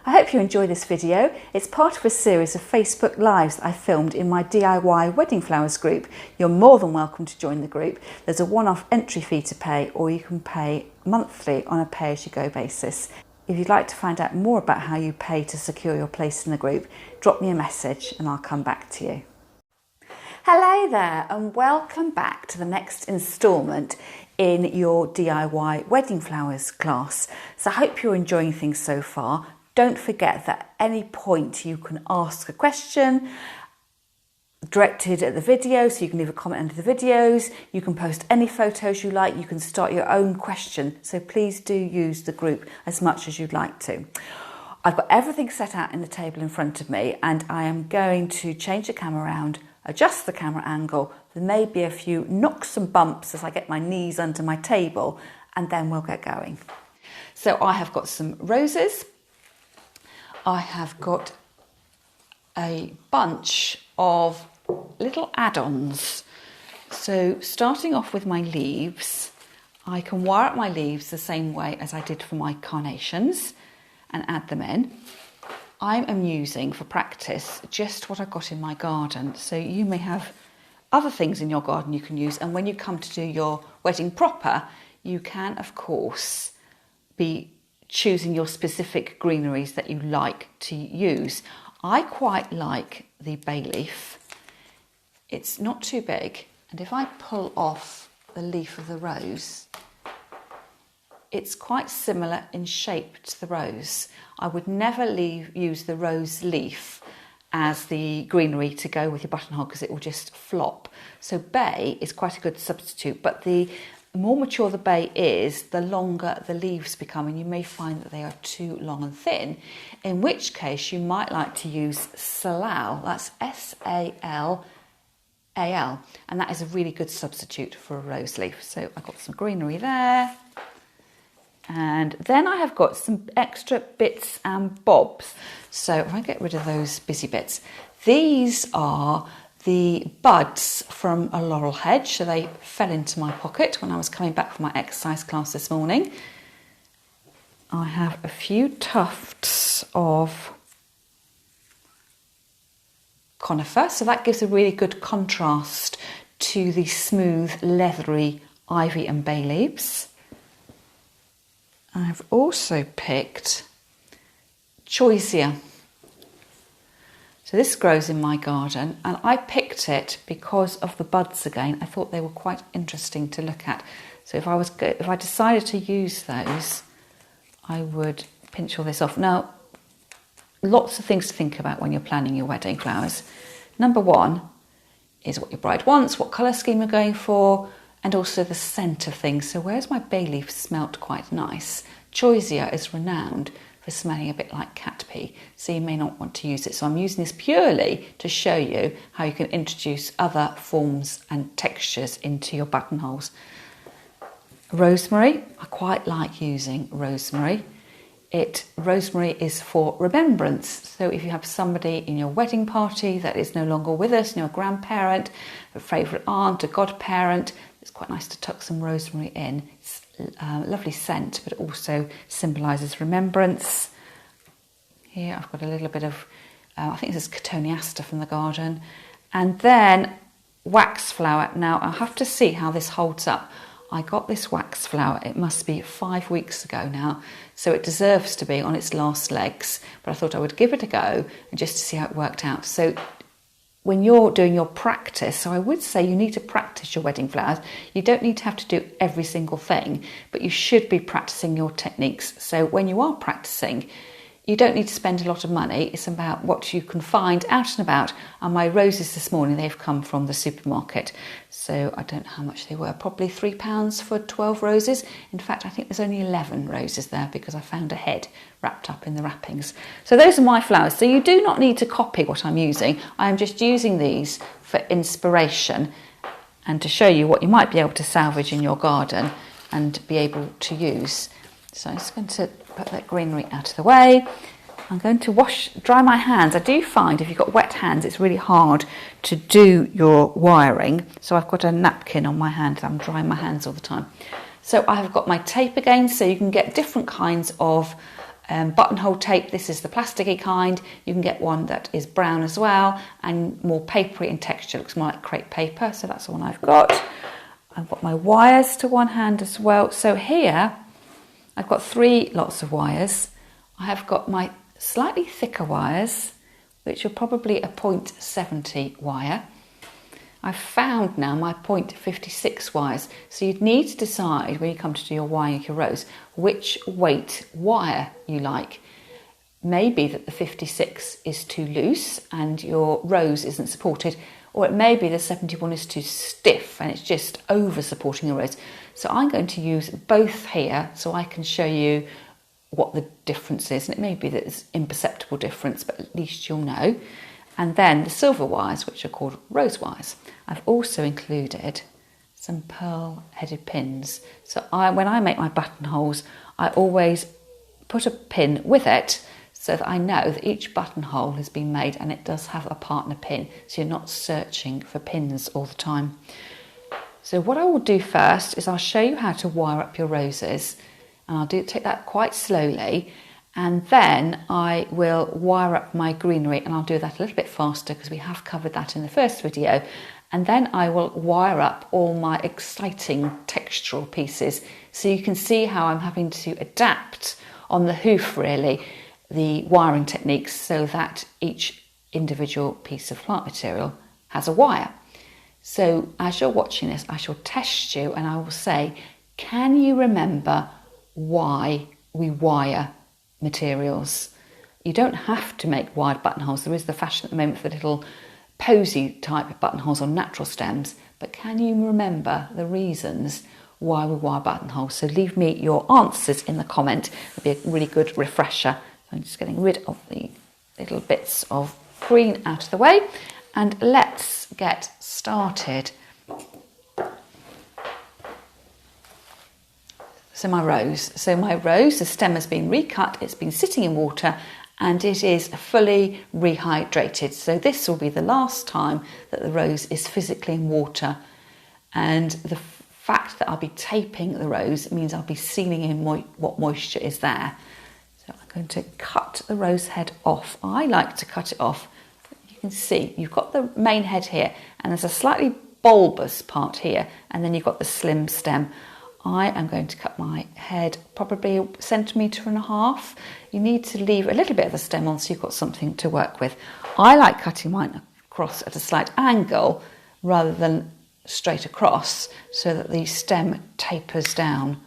I hope you enjoy this video. It's part of a series of Facebook Lives I filmed in my DIY Wedding Flowers group. You're more than welcome to join the group. There's a one-off entry fee to pay, or you can pay monthly on a pay-as-you-go basis. If you'd like to find out more about how you pay to secure your place in the group, drop me a message and I'll come back to you. Hello there and welcome back to the next instalment in your DIY Wedding Flowers class. So I hope you're enjoying things so far. Don't forget that at any point you can ask a question directed at the video, so you can leave a comment under the videos, you can post any photos you like, you can start your own question, so please do use the group as much as you'd like to. I've got everything set out in the table in front of me and I am going to change the camera around, adjust the camera angle. There may be a few knocks and bumps as I get my knees under my table, and then we'll get going. So I have got some roses. I have got a bunch of little add-ons. So starting off with my leaves, I can wire up my leaves the same way as I did for my carnations and add them in. I am using for practice just what I've got in my garden. So you may have other things in your garden you can use, and when you come to do your wedding proper, you can of course be choosing your specific greeneries that you like to use. I quite like the bay leaf. It's not too big, and if I pull off the leaf of the rose, it's quite similar in shape to the rose. I would never use the rose leaf as the greenery to go with your buttonhole because it will just flop. So bay is quite a good substitute, but the more mature the bay is, the longer the leaves become, and you may find that they are too long and thin, in which case you might like to use salal. That's S-A-L-A-L, and that is a really good substitute for a rose leaf. So I've got some greenery there, and then I have got some extra bits and bobs. So if I get rid of those busy bits, these are the buds from a laurel hedge. So they fell into my pocket when I was coming back from my exercise class this morning. I have a few tufts of conifer, so that gives a really good contrast to the smooth, leathery ivy and bay leaves. I've also picked choisia. So this grows in my garden, and I picked it because of the buds again. I thought they were quite interesting to look at. So if I decided to use those, I would pinch all this off. Now, lots of things to think about when you're planning your wedding flowers. Number one is what your bride wants, what colour scheme you're going for, and also the scent of things. So whereas my bay leaf smelt quite nice, choisia is renowned for smelling a bit like cat pee, so you may not want to use it. So I'm using this purely to show you how you can introduce other forms and textures into your buttonholes. Rosemary, I quite like using rosemary. Rosemary is for remembrance. So if you have somebody in your wedding party that is no longer with us, your grandparent, a favourite aunt, a godparent, it's quite nice to tuck some rosemary in. It's a lovely scent, but it also symbolises remembrance. Here I've got a little bit of, I think this is cotoneaster from the garden. And then wax flower. Now I'll have to see how this holds up. I got this wax flower, it must be 5 weeks ago now, so it deserves to be on its last legs, but I thought I would give it a go and just to see how it worked out. So when you're doing your practice, so I would say you need to practice your wedding flowers. You don't need to have to do every single thing, but you should be practicing your techniques. So when you are practicing, you don't need to spend a lot of money. It's about what you can find out and about. And my roses this morning, they've come from the supermarket. So I don't know how much they were, probably £3 for 12 roses. In fact, I think there's only 11 roses there because I found a head wrapped up in the wrappings. So those are my flowers. So you do not need to copy what I'm using. I am just using these for inspiration and to show you what you might be able to salvage in your garden and be able to use. So I'm just going to put that greenery out of the way. I'm going to dry my hands. I do find if you've got wet hands, it's really hard to do your wiring. So I've got a napkin on my hand. I'm drying my hands all the time. So I have got my tape again, so you can get different kinds of buttonhole tape. This is the plasticky kind. You can get one that is brown as well and more papery in texture. It looks more like crepe paper, so that's the one I've got. I've got my wires to one hand as well. So here I've got 3 lots of wires. I have got my slightly thicker wires, which are probably a 0.70 wire. I've found now my 0.56 wires, so you'd need to decide when you come to do your wiring your rose which weight wire you like. Maybe that the 56 is too loose and your rose isn't supported, or it may be the 71 is too stiff and it's just over supporting your rose. So I'm going to use both here so I can show you what the difference is, and it may be that it's imperceptible difference, but at least you'll know. And then the silver wires, which are called rose wires. I've also included some pearl-headed pins. So when I make my buttonholes, I always put a pin with it so that I know that each buttonhole has been made and it does have a partner pin, so you're not searching for pins all the time. So what I will do first is I'll show you how to wire up your roses, and I'll take that quite slowly. And then I will wire up my greenery, and I'll do that a little bit faster because we have covered that in the first video. And then I will wire up all my exciting textural pieces, so you can see how I'm having to adapt on the hoof really the wiring techniques so that each individual piece of plant material has a wire. So as you're watching this, I shall test you and I will say, can you remember why we wire materials? You don't have to make wired buttonholes. There is the fashion at the moment for little posy type of buttonholes on natural stems, but can you remember the reasons why we wire buttonholes? So leave me your answers in the comment. It'll be a really good refresher. I'm just getting rid of the little bits of green out of the way, and let's get started. So my rose, the stem has been recut, it's been sitting in water, and it is fully rehydrated. So this will be the last time that the rose is physically in water. And the fact that I'll be taping the rose means I'll be sealing in what moisture is there. So I'm going to cut the rose head off. I like to cut it off. You can see you've got the main head here, and there's a slightly bulbous part here, and then you've got the slim stem. I am going to cut my head probably 1.5 centimetres. You need to leave a little bit of the stem on so you've got something to work with. I like cutting mine across at a slight angle rather than straight across, so that the stem tapers down.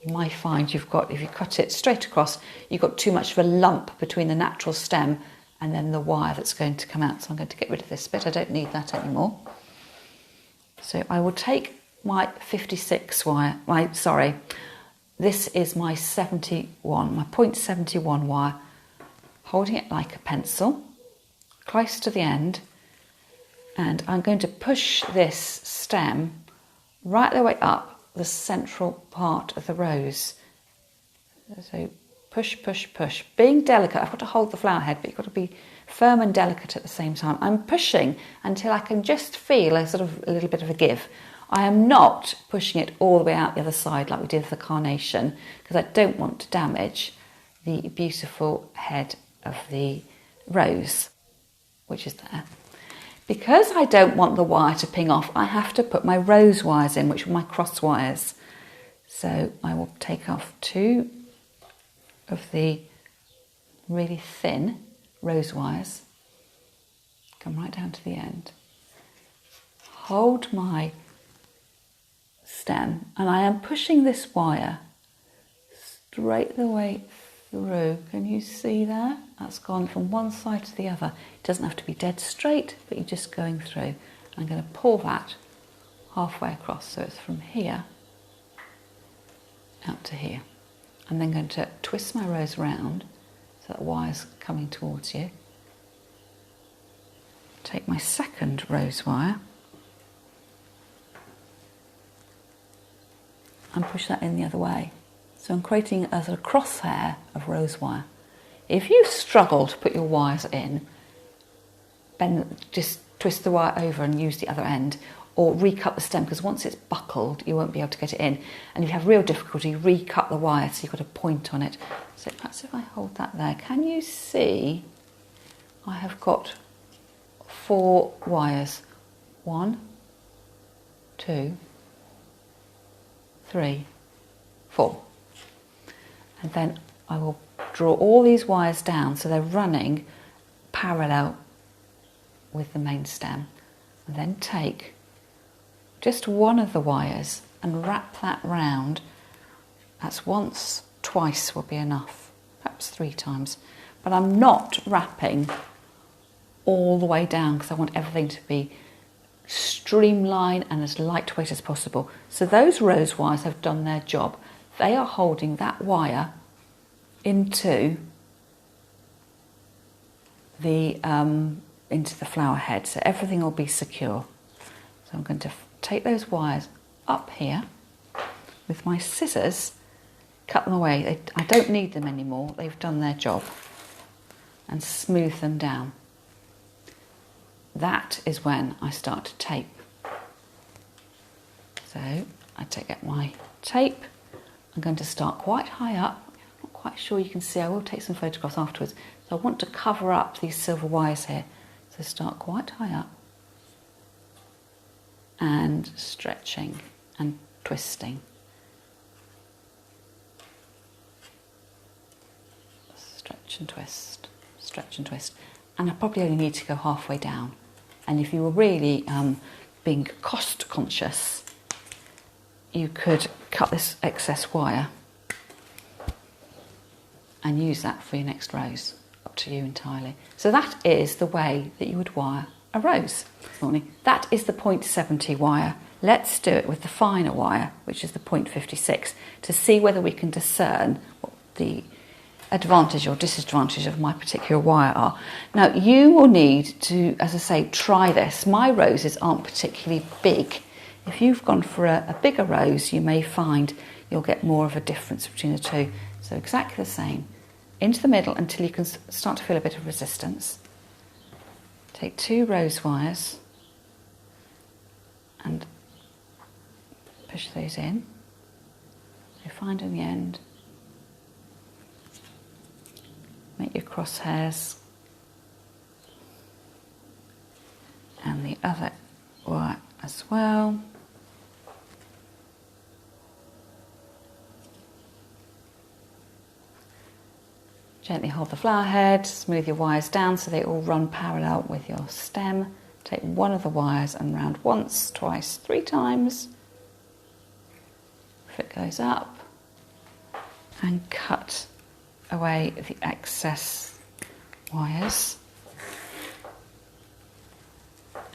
You might find if you cut it straight across, you've got too much of a lump between the natural stem and then the wire that's going to come out. So I'm going to get rid of this bit. I don't need that anymore. So I will take my 56 wire, this is my 71, my 0.71 wire, holding it like a pencil, close to the end, and I'm going to push this stem right the way up the central part of the rose. So push, push, push. Being delicate, I've got to hold the flower head, but you've got to be firm and delicate at the same time. I'm pushing until I can just feel a little bit of a give. I am not pushing it all the way out the other side like we did with the carnation, because I don't want to damage the beautiful head of the rose, which is there. Because I don't want the wire to ping off, I have to put my rose wires in, which are my cross wires. So I will take off 2 of the really thin rose wires, come right down to the end, hold my stem, and I am pushing this wire straight the way through. Can you see there? That's gone from one side to the other. It doesn't have to be dead straight, but you're just going through. I'm going to pull that halfway across, so it's from here out to here. I'm then going to twist my rose round so that the wire's coming towards you. Take my second rose wire and push that in the other way. So I'm creating a sort of crosshair of rose wire. If you struggle to put your wires in, then just twist the wire over and use the other end, or recut the stem, because once it's buckled you won't be able to get it in, and if you have real difficulty, recut the wire so you've got a point on it. So perhaps if I hold that there, can you see I have got 4 wires? 1, 2, 3, 4. And then I will draw all these wires down so they're running parallel with the main stem, and then take just one of the wires and wrap that round. That's once, twice will be enough, perhaps 3 times. But I'm not wrapping all the way down because I want everything to be streamlined and as lightweight as possible. So those rose wires have done their job. They are holding that wire into the flower head, so everything will be secure. So I'm going to take those wires up here with my scissors, cut them away. I don't need them anymore, they've done their job, and smooth them down. That is when I start to tape. So I get my tape. I'm going to start quite high up. I'm not quite sure you can see, I will take some photographs afterwards. So I want to cover up these silver wires here. So start quite high up and stretching and twisting. Stretch and twist, stretch and twist. And I probably only need to go halfway down. And if you were really being cost conscious, you could cut this excess wire and use that for your next rose. Up to you entirely. So that is the way that you would wire a rose. That is the 0.70 wire. Let's do it with the finer wire, which is the 0.56, to see whether we can discern what the advantage or disadvantage of my particular wire are. Now you will need to, as I say, try this. My roses aren't particularly big. If you've gone for a bigger rose, you may find you'll get more of a difference between the two. So exactly the same. Into the middle until you can start to feel a bit of resistance. Take 2 rose wires and push those in. So find in the end, make your crosshairs, and the other wire as well. Gently hold the flower head, smooth your wires down so they all run parallel with your stem. Take one of the wires and round once, twice, 3 times. If it goes up, and cut away the excess wires.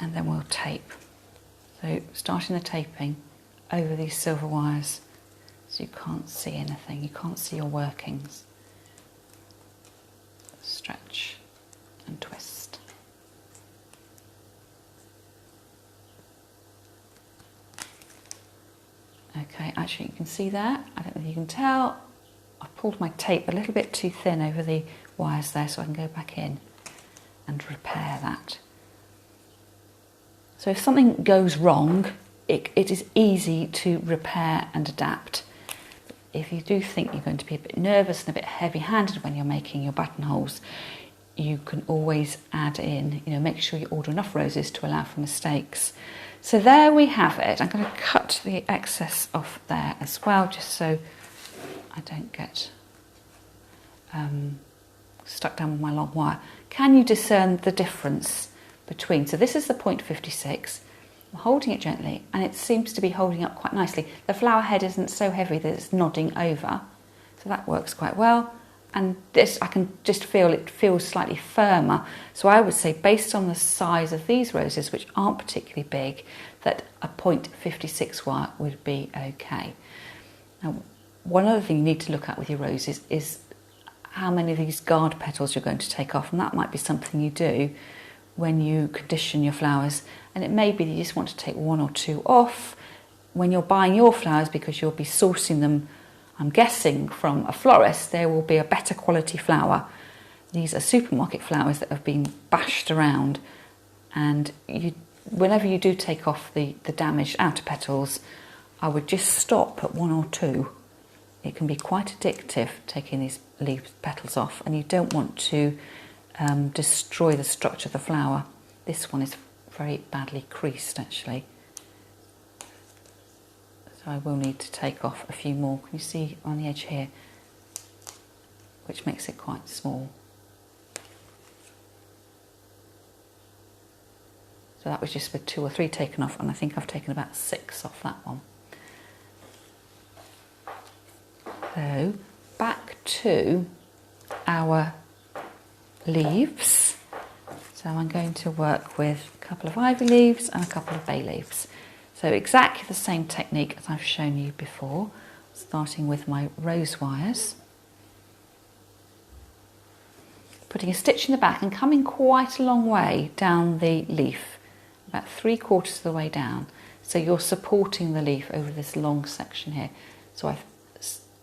And then we'll tape. So starting the taping over these silver wires so you can't see anything, you can't see your workings. Stretch and twist. Okay, actually you can see there, I don't know if you can tell, I've pulled my tape a little bit too thin over the wires there, so I can go back in and repair that. So if something goes wrong, it is easy to repair and adapt. If you do think you're going to be a bit nervous and a bit heavy-handed when you're making your buttonholes, you can always add in, make sure you order enough roses to allow for mistakes. So there we have it. I'm going to cut the excess off there as well, just so I don't get stuck down with my long wire. Can you discern the difference between? So this is the 0.56. I'm holding it gently and it seems to be holding up quite nicely. The flower head isn't so heavy that it's nodding over, so that works quite well. And this, I can just feel it feels slightly firmer. So I would say, based on the size of these roses, which aren't particularly big, that a 0.56 wire would be okay. Now, one other thing you need to look at with your roses is how many of these guard petals you're going to take off, and that might be something you do when you condition your flowers. And it may be that you just want to take 1 or 2 off when you're buying your flowers, because you'll be sourcing them, I'm guessing, from a florist. There will be a better quality flower. These are supermarket flowers that have been bashed around, and you whenever you do take off the damaged outer petals, I would just stop at 1 or 2. It can be quite addictive taking these leaf petals off, and you don't want to destroy the structure of the flower. This one is very badly creased actually, so I will need to take off a few more. Can you see on the edge here, which makes it quite small. So that was just with 2 or 3 taken off, and I think I've taken about 6 off that one. So back to our leaves. So I'm going to work with a couple of ivy leaves and a couple of bay leaves. So exactly the same technique as I've shown you before, starting with my rose wires, putting a stitch in the back and coming quite a long way down the leaf, about 3/4 of the way down. So you're supporting the leaf over this long section here. So I've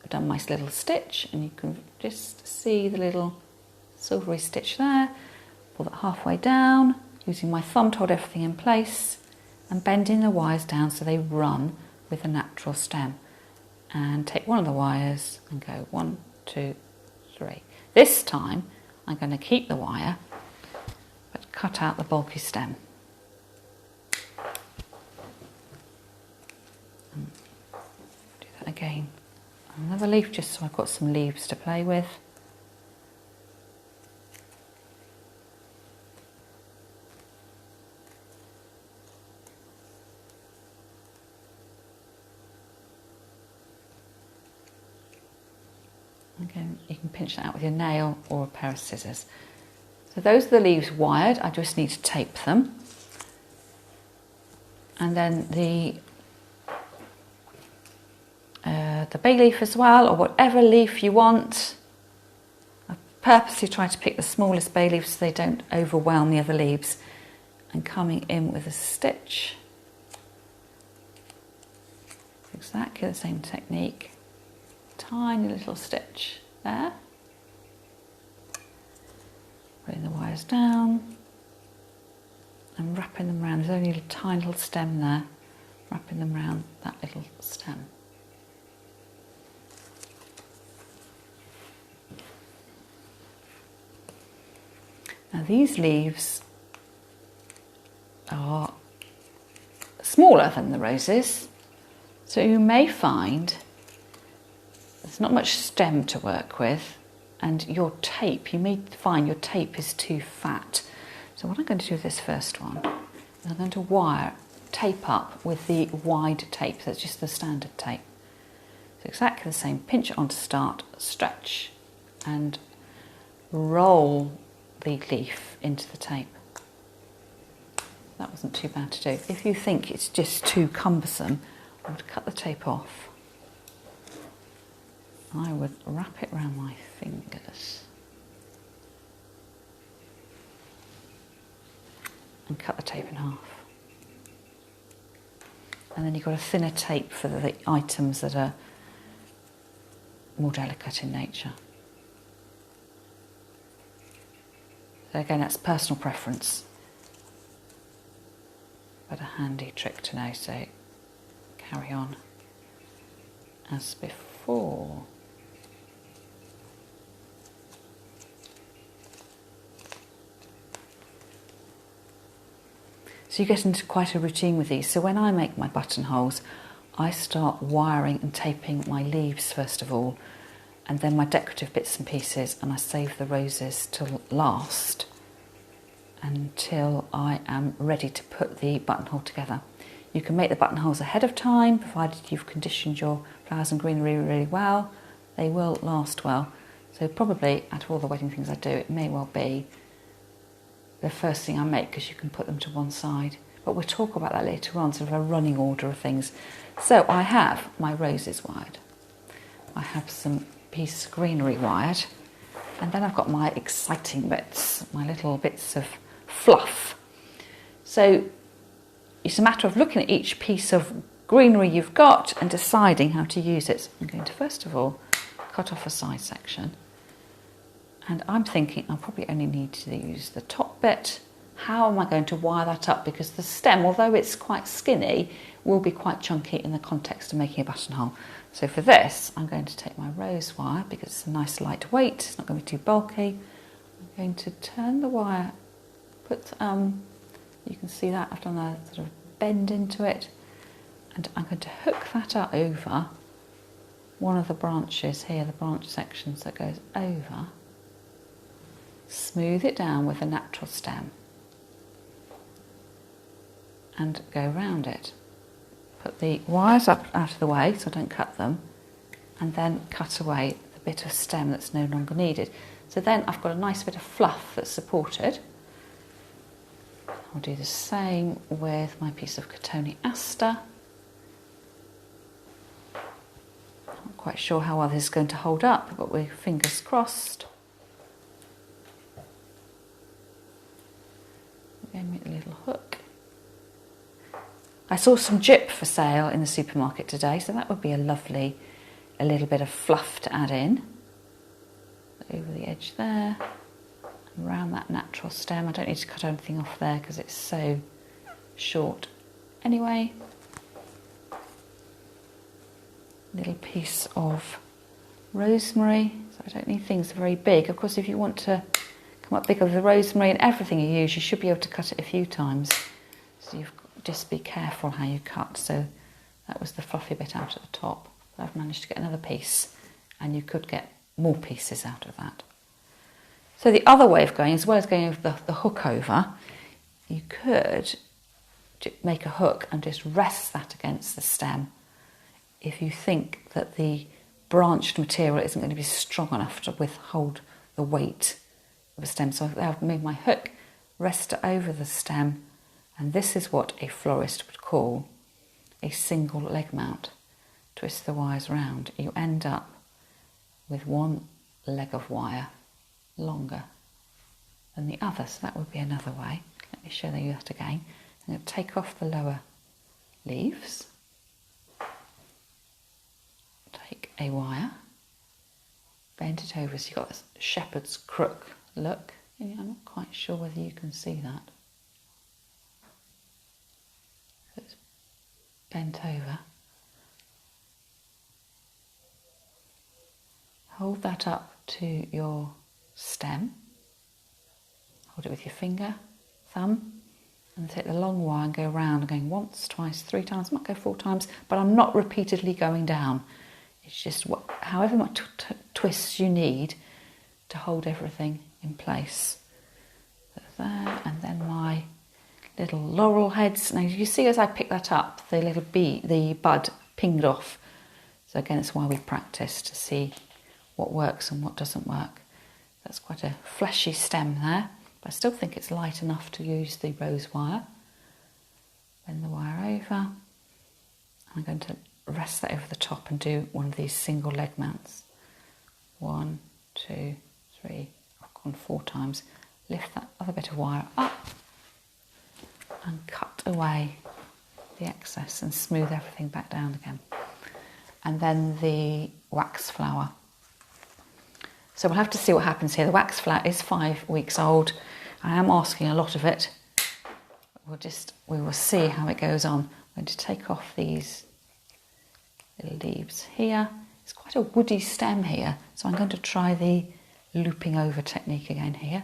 done my little stitch, and you can just see the little silvery stitch there. Pull that halfway down, using my thumb to hold everything in place, and bending the wires down so they run with a natural stem. And take one of the wires and go 1, 2, 3. This time I'm going to keep the wire but cut out the bulky stem. And do that again. Another leaf, just so I've got some leaves to play with. Again, you can pinch that out with your nail or a pair of scissors. So those are the leaves wired. I just need to tape them. And then the bay leaf as well, or whatever leaf you want. I purposely try to pick the smallest bay leaves so they don't overwhelm the other leaves. And coming in with a stitch. Exactly the same technique. Tiny little stitch there. Putting the wires down and wrapping them around. There's only a tiny little stem there. Wrapping them around that little stem. Now these leaves are smaller than the roses, so you may find there's not much stem to work with, and your tape, you may find your tape is too fat. So what I'm going to do with this first one is I'm going to tape up with the wide tape, that's just the standard tape. So exactly the same, pinch it on to start, stretch and roll the leaf into the tape. That wasn't too bad to do. If you think it's just too cumbersome, I would cut the tape off. I would wrap it around my fingers and cut the tape in half. And then you've got a thinner tape for the items that are more delicate in nature. So again, that's personal preference, but a handy trick to know, so carry on as before. So you get into quite a routine with these. So when I make my buttonholes, I start wiring and taping my leaves first of all, and then my decorative bits and pieces, and I save the roses till last until I am ready to put the buttonhole together. You can make the buttonholes ahead of time, provided you've conditioned your flowers and greenery really well. They will last well. So probably out of all the wedding things I do, it may well be the first thing I make, because you can put them to one side. But we'll talk about that later on, sort of a running order of things. So I have my roses wired. I have some pieces of greenery wired. And then I've got my exciting bits, my little bits of fluff. So it's a matter of looking at each piece of greenery you've got and deciding how to use it. So I'm going to first of all cut off a side section. And I'm thinking I'll probably only need to use the top bit, how am I going to wire that up? Because the stem, although it's quite skinny, will be quite chunky in the context of making a buttonhole. So for this, I'm going to take my rose wire because it's a nice light weight, it's not going to be too bulky. I'm going to turn the wire, you can see that I've done a sort of bend into it, and I'm going to hook that up over one of the branches here, the branch sections that goes over, smooth it down with a natural stem and go round it. Put the wires up out of the way so I don't cut them, and then cut away the bit of stem that's no longer needed. So then I've got a nice bit of fluff that's supported. I'll do the same with my piece of Cotoneaster aster. Not quite sure how well this is going to hold up, but we're fingers crossed. Give me a little hook. I saw some gyp for sale in the supermarket today, so that would be a little bit of fluff to add in. Over the edge there, and around that natural stem. I don't need to cut anything off there because it's so short anyway. Little piece of rosemary, so I don't need things very big. Of course, if you want to come up big with the rosemary and everything you use, you should be able to cut it a few times. So you've just be careful how you cut. So that was the fluffy bit out at the top. I've managed to get another piece, and you could get more pieces out of that. So the other way of going, as well as going over the hook over, you could make a hook and just rest that against the stem if you think that the branched material isn't going to be strong enough to withhold the weight of a stem. So I've made my hook rest it over the stem, and this is what a florist would call a single leg mount. Twist the wires round. You end up with one leg of wire longer than the other, so that would be another way. Let me show you that again. I'm going to take off the lower leaves, take a wire, bend it over so you've got this shepherd's crook look. I'm not quite sure whether you can see that. So it's bent over. Hold that up to your stem. Hold it with your finger, thumb, and take the long wire and go round, going once, twice, 3 times. I might go 4 times, but I'm not repeatedly going down. It's just however much twists you need to hold everything in place. So there, and then my little laurel heads. Now you see as I pick that up, the bud pinged off. So again, it's why we practice to see what works and what doesn't work. That's quite a fleshy stem there, but I still think it's light enough to use the rose wire. Bend the wire over. I'm going to rest that over the top and do one of these single leg mounts. 1, 2, 3, I've gone 4 times. Lift that other bit of wire up and cut away the excess and smooth everything back down again. And then the wax flower. So we'll have to see what happens here. The wax flower is 5 weeks old. I am asking a lot of it. We will see how it goes on. I'm going to take off these little leaves here. It's quite a woody stem here, so I'm going to try the looping over technique again here.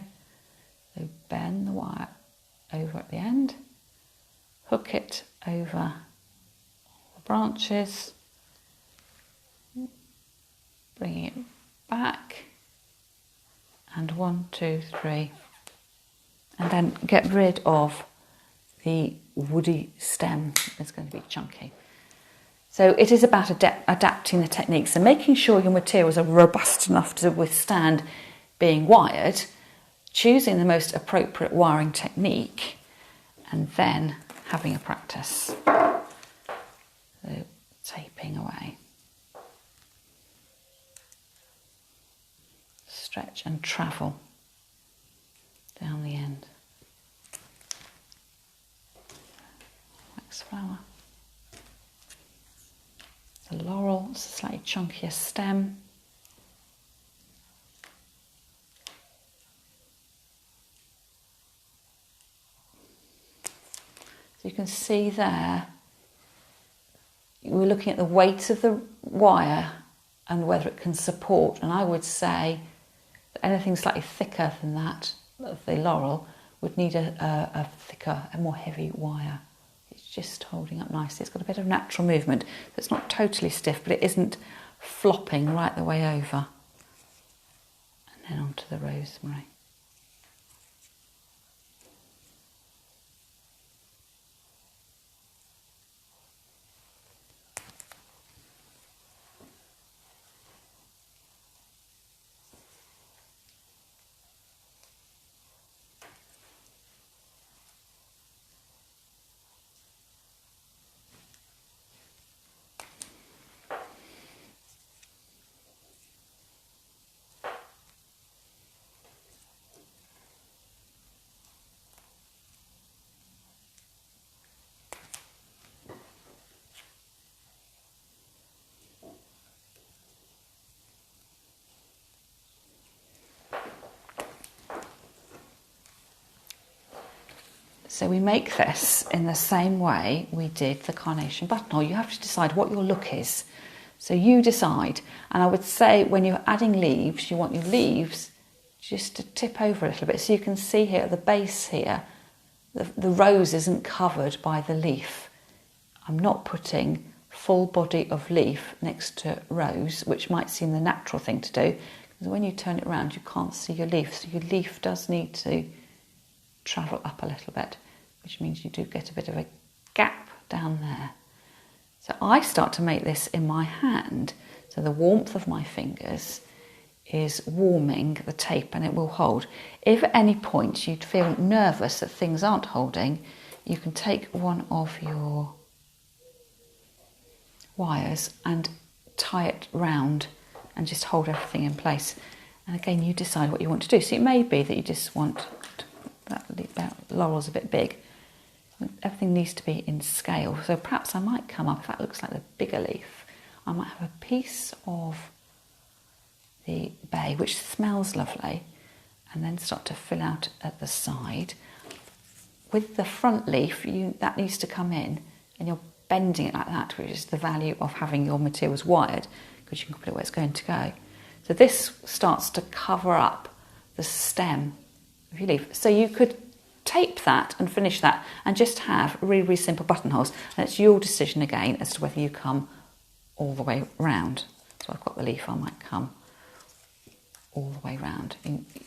So bend the wire over at the end, hook it over the branches, bringing it back, and 1, 2, 3, and then get rid of the woody stem. It's going to be chunky. So it is about adapting the techniques and making sure your materials are robust enough to withstand being wired, choosing the most appropriate wiring technique, and then having a practice. So taping away. Stretch and travel down the end. Wax flower. The laurel, it's a slightly chunkier stem. So you can see there, we're looking at the weight of the wire and whether it can support. And I would say that anything slightly thicker than that, of the laurel, would need a thicker, a more heavy wire. It's just holding up nicely. It's got a bit of natural movement. It's not totally stiff, but it isn't flopping right the way over. And then onto the rosemary. So we make this in the same way we did the carnation buttonhole. You have to decide what your look is. So you decide. And I would say when you're adding leaves, you want your leaves just to tip over a little bit. So you can see here at the base here, the rose isn't covered by the leaf. I'm not putting full body of leaf next to rose, which might seem the natural thing to do. Because when you turn it around, you can't see your leaf. So your leaf does need to travel up a little bit, which means you do get a bit of a gap down there. So I start to make this in my hand. So the warmth of my fingers is warming the tape and it will hold. If at any point you'd feel nervous that things aren't holding, you can take one of your wires and tie it round and just hold everything in place. And again, you decide what you want to do. So it may be that you just want that laurel's a bit big. Everything needs to be in scale. So perhaps I might come up, if that looks like the bigger leaf, I might have a piece of the bay, which smells lovely, and then start to fill out at the side. With the front leaf, that needs to come in, and you're bending it like that, which is the value of having your materials wired, because you can put it where it's going to go. So this starts to cover up the stem of your leaf. So you could tape that and finish that and just have really, really simple buttonholes. And it's your decision again as to whether you come all the way round. So I've got the leaf, I might come all the way round.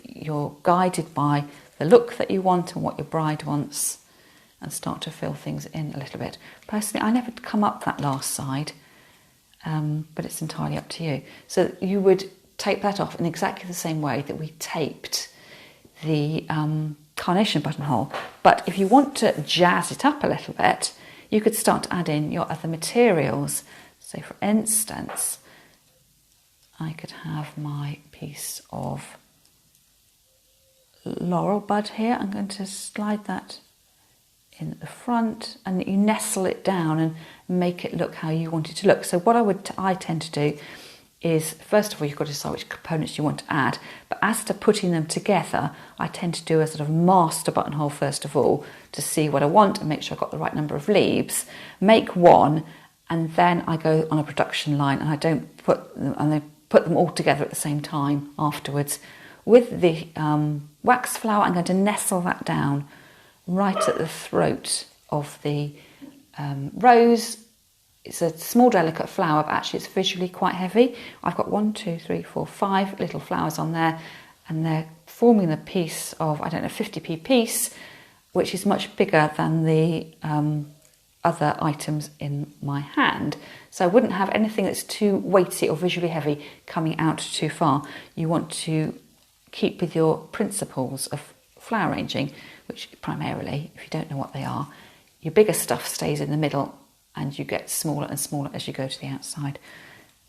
You're guided by the look that you want and what your bride wants, and start to fill things in a little bit. Personally, I never come up that last side, but it's entirely up to you. So you would tape that off in exactly the same way that we taped the carnation buttonhole. But if you want to jazz it up a little bit, you could start to add in your other materials. So for instance, I could have my piece of laurel bud here. I'm going to slide that in the front, and you nestle it down and make it look how you want it to look. So what I tend to do is, first of all, you've got to decide which components you want to add. But as to putting them together, I tend to do a sort of master buttonhole first of all to see what I want and make sure I've got the right number of leaves. Make one, and then I go on a production line, and I don't put them all together at the same time afterwards. With the wax flower, I'm going to nestle that down right at the throat of the rose. It's a small, delicate flower, but actually it's visually quite heavy. I've got 1, 2, 3, 4, 5 little flowers on there, and they're forming a piece of, I don't know, 50p piece, which is much bigger than the other items in my hand. So I wouldn't have anything that's too weighty or visually heavy coming out too far. You want to keep with your principles of flower arranging, which primarily, if you don't know what they are, your bigger stuff stays in the middle and you get smaller and smaller as you go to the outside.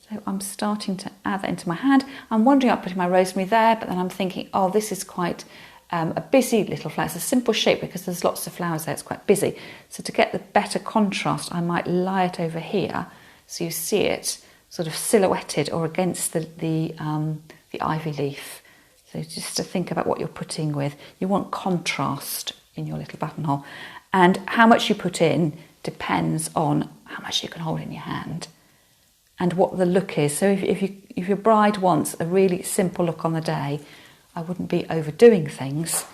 So I'm starting to add that into my hand. I'm wondering about putting my rosemary there, but then I'm thinking, oh, this is quite a busy little flower. It's a simple shape because there's lots of flowers there, it's quite busy. So to get the better contrast, I might lie it over here so you see it sort of silhouetted or against the ivy leaf. So just to think about what you're putting with. You want contrast in your little buttonhole. And how much you put in depends on how much you can hold in your hand and what the look is. So if your bride wants a really simple look on the day, I wouldn't be overdoing things.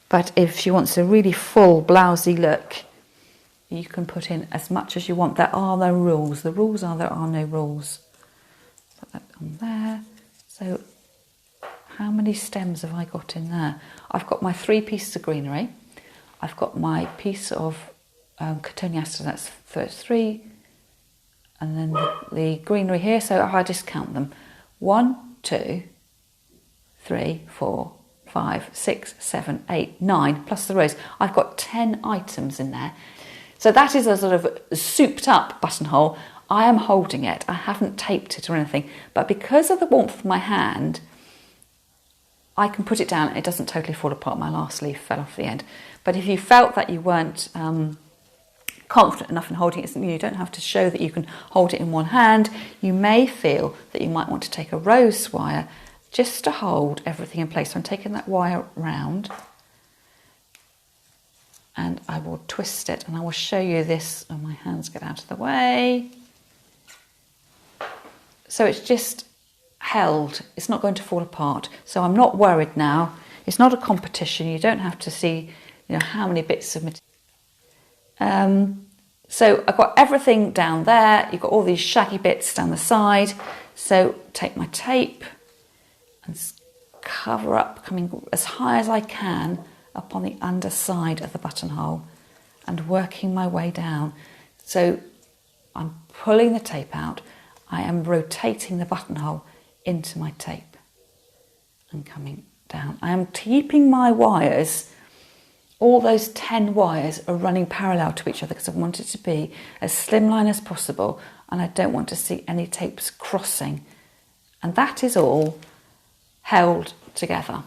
But if she wants a really full blousey look, you can put in as much as you want. There are no rules. The rules are there are no rules. Put that on there. So how many stems have I got in there? I've got my 3 pieces of greenery. I've got my piece of cotoneaster, that's first 3, and then the greenery here, so I just count them. 1, 2, 3, 4, 5, 6, 7, 8, 9, plus the rose. I've got 10 items in there. So that is a sort of souped up buttonhole. I am holding it. I haven't taped it or anything, but because of the warmth of my hand, I can put it down and it doesn't totally fall apart. My last leaf fell off the end. But if you felt that you weren't confident enough in holding it, you don't have to show that you can hold it in one hand. You may feel that you might want to take a rose wire just to hold everything in place. So I'm taking that wire round and I will twist it and I will show you this when my hands get out of the way. So it's just held, it's not going to fall apart. So I'm not worried now. It's not a competition. You don't have to see, how many bits of material. So I've got everything down there. You've got all these shaggy bits down the side. So take my tape and cover up, coming as high as I can up on the underside of the buttonhole and working my way down. So I'm pulling the tape out. I am rotating the buttonhole into my tape and coming down. I am keeping my wires, all those 10 wires are running parallel to each other because I want it to be as slimline as possible and I don't want to see any tapes crossing. And that is all held together.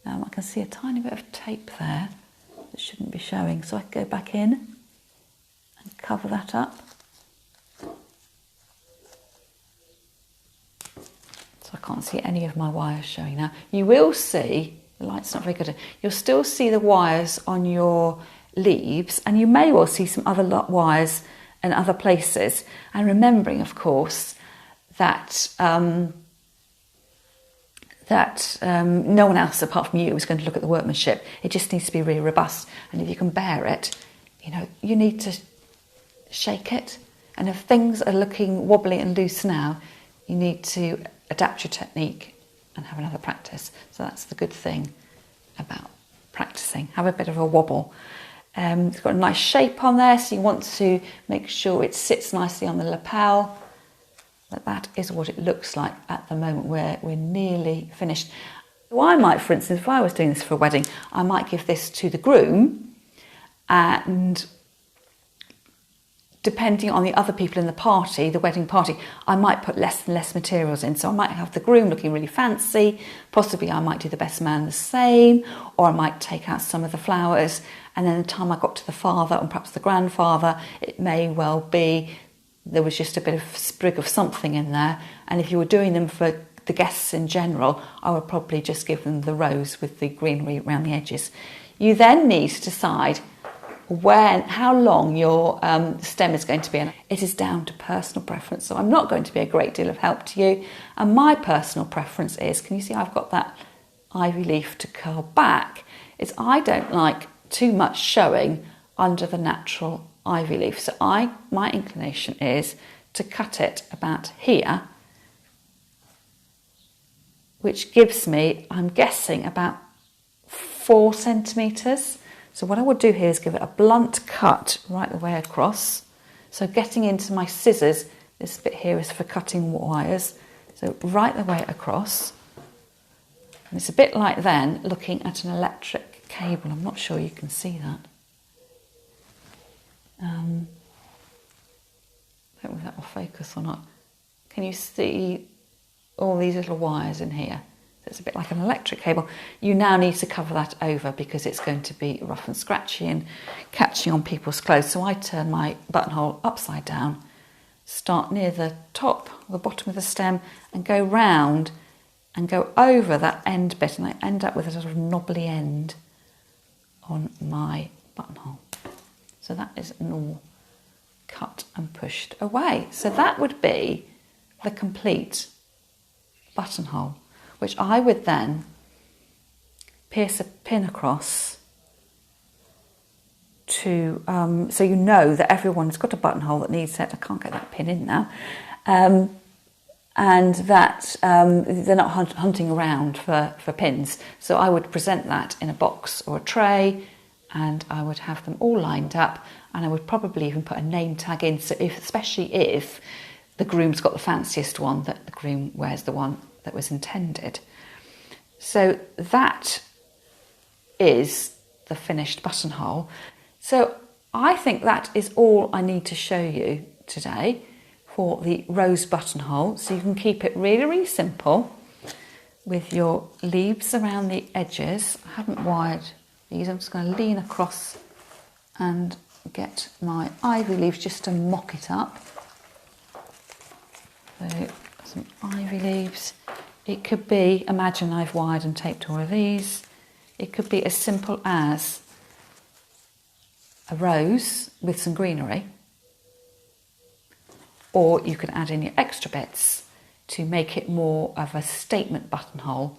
Now I can see a tiny bit of tape there that shouldn't be showing, so I can go back in and cover that up. I can't see any of my wires showing now. You will see, the light's not very good, you'll still see the wires on your leaves and you may well see some other wires in other places. And remembering, of course, that no one else apart from you is going to look at the workmanship. It just needs to be really robust. And if you can bear it, you need to shake it. And if things are looking wobbly and loose now, you need to adapt your technique and have another practice. So that's the good thing about practicing. Have a bit of a wobble. It's got a nice shape on there, so you want to make sure it sits nicely on the lapel. But that is what it looks like at the moment where we're nearly finished. So I might, for instance, if I was doing this for a wedding, I might give this to the groom, and depending on the other people in the party, the wedding party, I might put less and less materials in. So I might have the groom looking really fancy, possibly I might do the best man the same, or I might take out some of the flowers, and then the time I got to the father and perhaps the grandfather, it may well be there was just a bit of sprig of something in there. And if you were doing them for the guests in general, I would probably just give them the rose with the greenery around the edges. You then need to decide how long your stem is going to be. And it is down to personal preference, so I'm not going to be a great deal of help to you. And my personal preference is, can you see I've got that ivy leaf to curl back, is I don't like too much showing under the natural ivy leaf. So my inclination is to cut it about here, which gives me, I'm guessing, about 4 centimetres. So what I would do here is give it a blunt cut right the way across. So getting into my scissors, this bit here is for cutting wires. So right the way across. And it's a bit like then looking at an electric cable. I'm not sure you can see that. I don't know if that will focus or not. Can you see all these little wires in here? It's a bit like an electric cable. You now need to cover that over because it's going to be rough and scratchy and catching on people's clothes. So I turn my buttonhole upside down, start near the top or the bottom of the stem and go round and go over that end bit, and I end up with a sort of knobbly end on my buttonhole. So that is all cut and pushed away. So that would be the complete buttonhole, which I would then pierce a pin across to, so you know that everyone's got a buttonhole that needs it. I can't get that pin in now. And that they're not hunting around for pins. So I would present that in a box or a tray, and I would have them all lined up, and I would probably even put a name tag in, so especially if the groom's got the fanciest one, that the groom wears the one that was intended. So that is the finished buttonhole. So I think that is all I need to show you today for the rose buttonhole. So you can keep it really, really simple with your leaves around the edges. I haven't wired these. I'm just going to lean across and get my ivy leaves just to mock it up. So some ivy leaves. It could be, imagine I've wired and taped all of these. It could be as simple as a rose with some greenery, or you can add in your extra bits to make it more of a statement buttonhole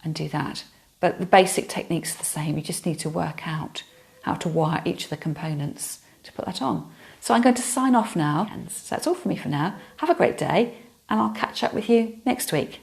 and do that. But the basic techniques are the same. You just need to work out how to wire each of the components to put that on. So I'm going to sign off now. So that's all from me for now. Have a great day, and I'll catch up with you next week.